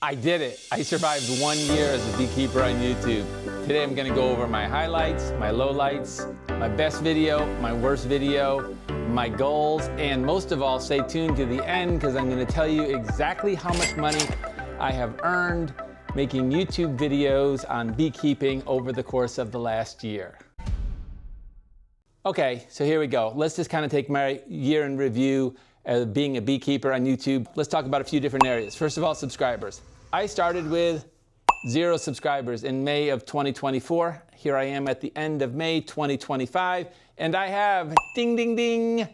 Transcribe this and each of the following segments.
I did it. I survived 1 year as a beekeeper on YouTube. Today I'm gonna go over my highlights, my lowlights, my best video, my worst video, my goals, and most of all, stay tuned to the end because I'm gonna tell you exactly how much money I have earned making YouTube videos on beekeeping over the course of the last year. Okay, so here we go. Let's just kind of take my year in review as being a beekeeper on YouTube. Let's talk about a few different areas. First of all, subscribers. I started with 0 subscribers in May of 2024. Here I am at the end of May 2025, and I have, ding, ding, ding,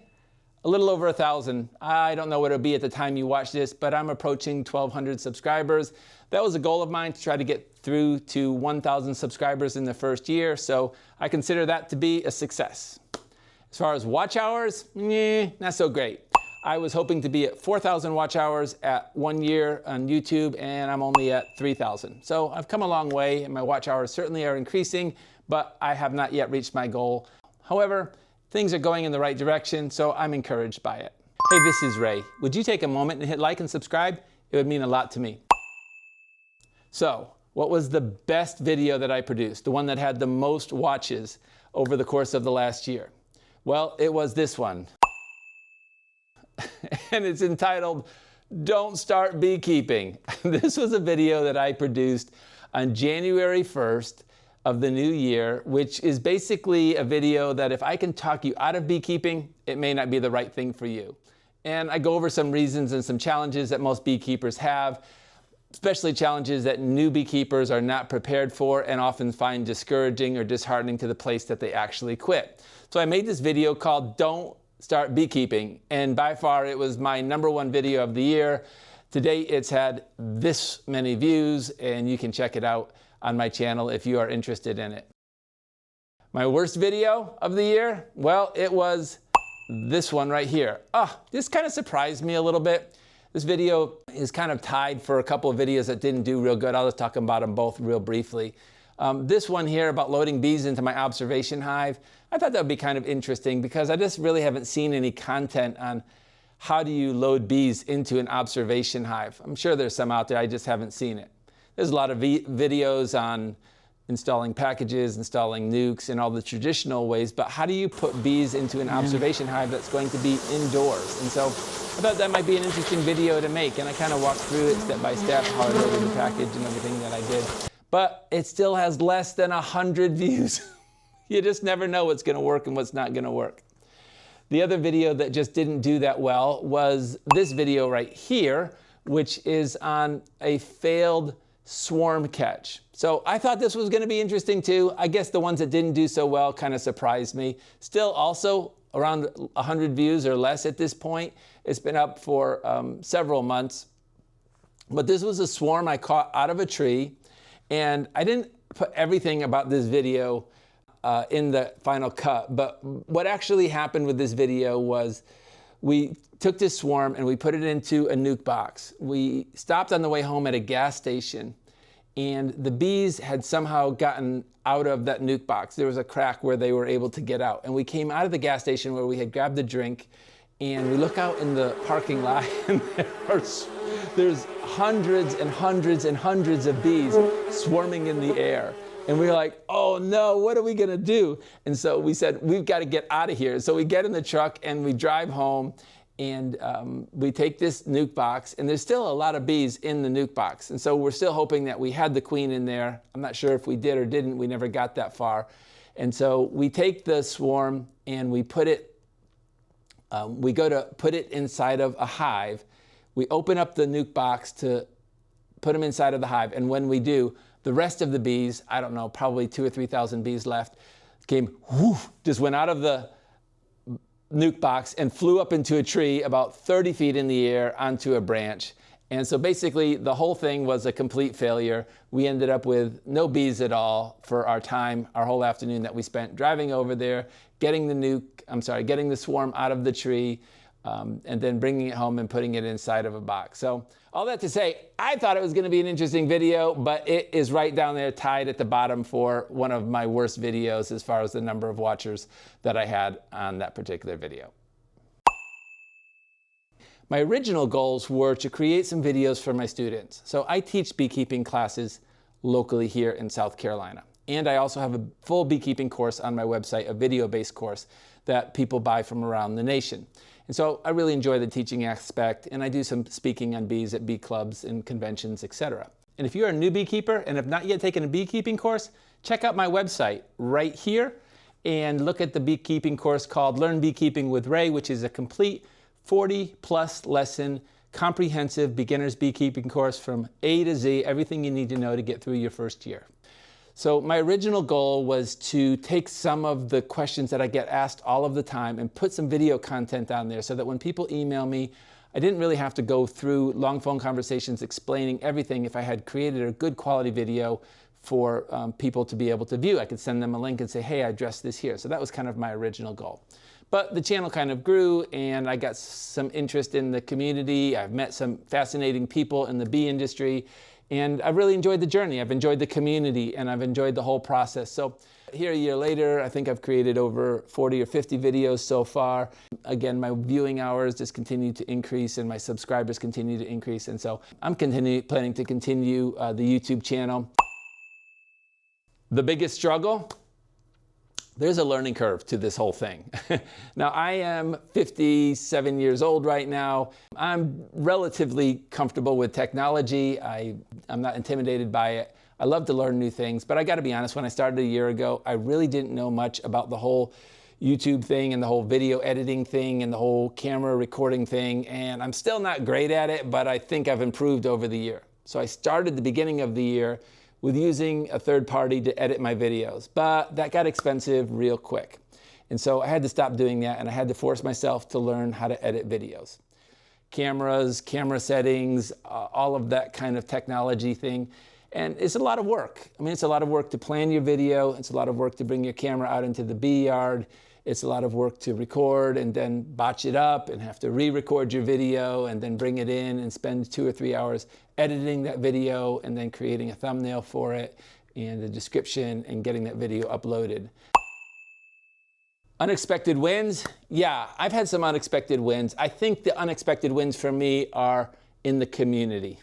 a little over 1,000. I don't know what it'll be at the time you watch this, but I'm approaching 1,200 subscribers. That was a goal of mine to try to get through to 1,000 subscribers in the first year, so I consider that to be a success. As far as watch hours, not so great. I was hoping to be at 4,000 watch hours at 1 year on YouTube, and I'm only at 3,000. So I've come a long way, and my watch hours certainly are increasing, but I have not yet reached my goal. However, things are going in the right direction, so I'm encouraged by it. Hey, this is Ray. Would you take a moment and hit like and subscribe? It would mean a lot to me. So, what was the best video that I produced? The one that had the most watches over the course of the last year? Well, it was this one. And it's entitled, Don't Start Beekeeping. This was a video that I produced on January 1st of the new year, which is basically a video that if I can talk you out of beekeeping, it may not be the right thing for you. And I go over some reasons and some challenges that most beekeepers have, especially challenges that new beekeepers are not prepared for and often find discouraging or disheartening to the place that they actually quit. So I made this video called Don't Start Beekeeping, and by far it was my #1 video of the year. To date, it's had this many views, and you can check it out on my channel if you are interested in it. My worst video of the year? Well, it was this one right here. This kind of surprised me a little bit. This video is kind of tied for a couple of videos that didn't do real good. I'll just talk about them both real briefly. This one here about loading bees into my observation hive, I thought that would be kind of interesting because I just really haven't seen any content on how do you load bees into an observation hive. I'm sure there's some out there, I just haven't seen it. There's a lot of videos on installing packages, installing nukes, and all the traditional ways, but how do you put bees into an observation hive that's going to be indoors? And so I thought that might be an interesting video to make, and I kind of walked through it step by step, how I loaded the package and everything that I did. But it still has less than 100 views. You just never know what's gonna work and what's not gonna work. The other video that just didn't do that well was this video right here, which is on a failed swarm catch. So I thought this was gonna be interesting too. I guess the ones that didn't do so well kind of surprised me. Still also around 100 views or less at this point. It's been up for several months. But this was a swarm I caught out of a tree. And I didn't put everything about this video in the final cut, but what actually happened with this video was we took this swarm and we put it into a nuke box. We stopped on the way home at a gas station, and the bees had somehow gotten out of that nuke box. There was a crack where they were able to get out. And we came out of the gas station where we had grabbed a drink, and we look out in the parking lot, and there's hundreds and hundreds and hundreds of bees swarming in the air. And we were like, oh no, what are we gonna do? And so we said, we've got to get out of here. So we get in the truck and we drive home, and we take this nuke box, and there's still a lot of bees in the nuke box. And so we're still hoping that we had the queen in there. I'm not sure if we did or didn't. We never got that far. And so we take the swarm and we put it, we go to put it inside of a hive. We open up the nuke box to put them inside of the hive, and when we do, the rest of the bees, I don't know, probably 2,000 or 3,000 bees left, came, whoosh, just went out of the nuke box and flew up into a tree about 30 feet in the air onto a branch. And so basically the whole thing was a complete failure. We ended up with no bees at all for our time, our whole afternoon that we spent driving over there, getting the swarm out of the tree, and then bringing it home and putting it inside of a box. So all that to say, I thought it was gonna be an interesting video, but it is right down there tied at the bottom for one of my worst videos as far as the number of watchers that I had on that particular video. My original goals were to create some videos for my students. So I teach beekeeping classes locally here in South Carolina. And I also have a full beekeeping course on my website, a video-based course that people buy from around the nation. And so I really enjoy the teaching aspect, and I do some speaking on bees at bee clubs and conventions, etc. And if you're a new beekeeper and have not yet taken a beekeeping course, check out my website right here and look at the beekeeping course called Learn Beekeeping with Ray, which is a complete 40-plus lesson comprehensive beginner's beekeeping course from A to Z, everything you need to know to get through your first year. So my original goal was to take some of the questions that I get asked all of the time and put some video content on there so that when people email me, I didn't really have to go through long phone conversations explaining everything if I had created a good quality video for people to be able to view. I could send them a link and say, hey, I addressed this here. So that was kind of my original goal. But the channel kind of grew and I got some interest in the community. I've met some fascinating people in the bee industry. And I've really enjoyed the journey. I've enjoyed the community and I've enjoyed the whole process. So here a year later, I think I've created over 40 or 50 videos so far. Again, my viewing hours just continue to increase and my subscribers continue to increase. And so I'm planning to continue the YouTube channel. The biggest struggle? There's a learning curve to this whole thing. Now, I am 57 years old right now. I'm relatively comfortable with technology. I'm not intimidated by it. I love to learn new things, but I gotta be honest, when I started a year ago, I really didn't know much about the whole YouTube thing and the whole video editing thing and the whole camera recording thing, and I'm still not great at it, but I think I've improved over the year. So I started the beginning of the year with using a third party to edit my videos, but that got expensive real quick. And so I had to stop doing that and I had to force myself to learn how to edit videos. Cameras, camera settings, all of that kind of technology thing. And it's a lot of work. I mean, it's a lot of work to plan your video. It's a lot of work to bring your camera out into the bee yard. It's a lot of work to record and then botch it up and have to re-record your video and then bring it in and spend 2 or 3 hours editing that video and then creating a thumbnail for it and a description and getting that video uploaded. Unexpected wins? Yeah, I've had some unexpected wins. I think the unexpected wins for me are in the community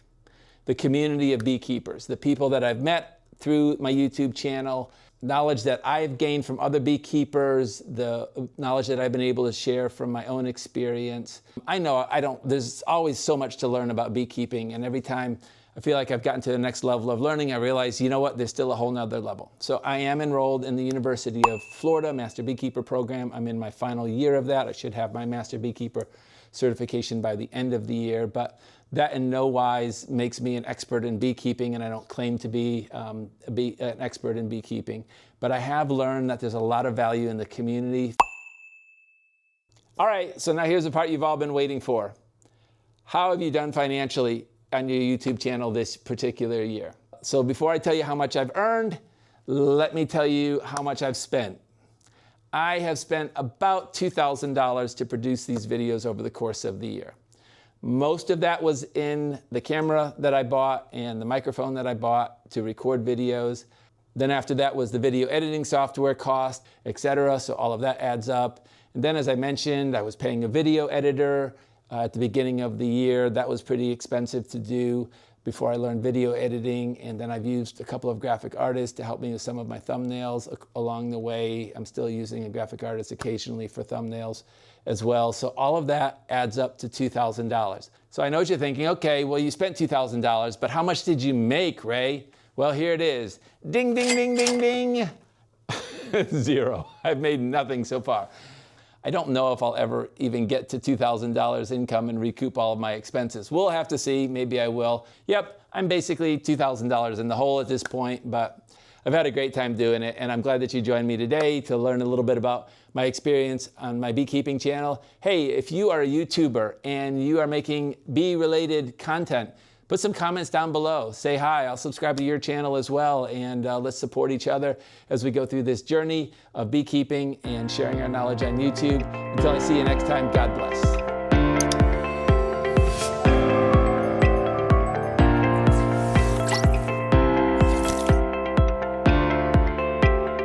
of beekeepers, the people that I've met through my YouTube channel, knowledge that I've gained from other beekeepers, the knowledge that I've been able to share from my own experience. I know there's always so much to learn about beekeeping, and every time I feel like I've gotten to the next level of learning, I realize, you know what, there's still a whole nother level. So I am enrolled in the University of Florida Master Beekeeper program. I'm in my final year of that. I should have my Master Beekeeper certification by the end of the year, but that in no wise makes me an expert in beekeeping, and I don't claim to be an expert in beekeeping. But I have learned that there's a lot of value in the community. All right, so now here's the part you've all been waiting for. How have you done financially on your YouTube channel this particular year? So before I tell you how much I've earned, let me tell you how much I've spent. I have spent about $2,000 to produce these videos over the course of the year. Most of that was in the camera that I bought and the microphone that I bought to record videos. Then after that was the video editing software cost, etc. So all of that adds up. And then as I mentioned, I was paying a video editor at the beginning of the year. That was pretty expensive to do before I learned video editing. And then I've used a couple of graphic artists to help me with some of my thumbnails along the way. I'm still using a graphic artist occasionally for thumbnails as well. So all of that adds up to $2,000. So I know what you're thinking, okay, well, you spent $2,000, but how much did you make, Ray? Well, here it is. Ding, ding, ding, ding, ding. Zero. I've made nothing so far. I don't know if I'll ever even get to $2,000 income and recoup all of my expenses. We'll have to see. Maybe I will. Yep, I'm basically $2,000 in the hole at this point, but I've had a great time doing it, and I'm glad that you joined me today to learn a little bit about my experience on my beekeeping channel. Hey, if you are a YouTuber and you are making bee-related content, put some comments down below. Say hi. I'll subscribe to your channel as well, and let's support each other as we go through this journey of beekeeping and sharing our knowledge on YouTube. Until I see you next time, God bless.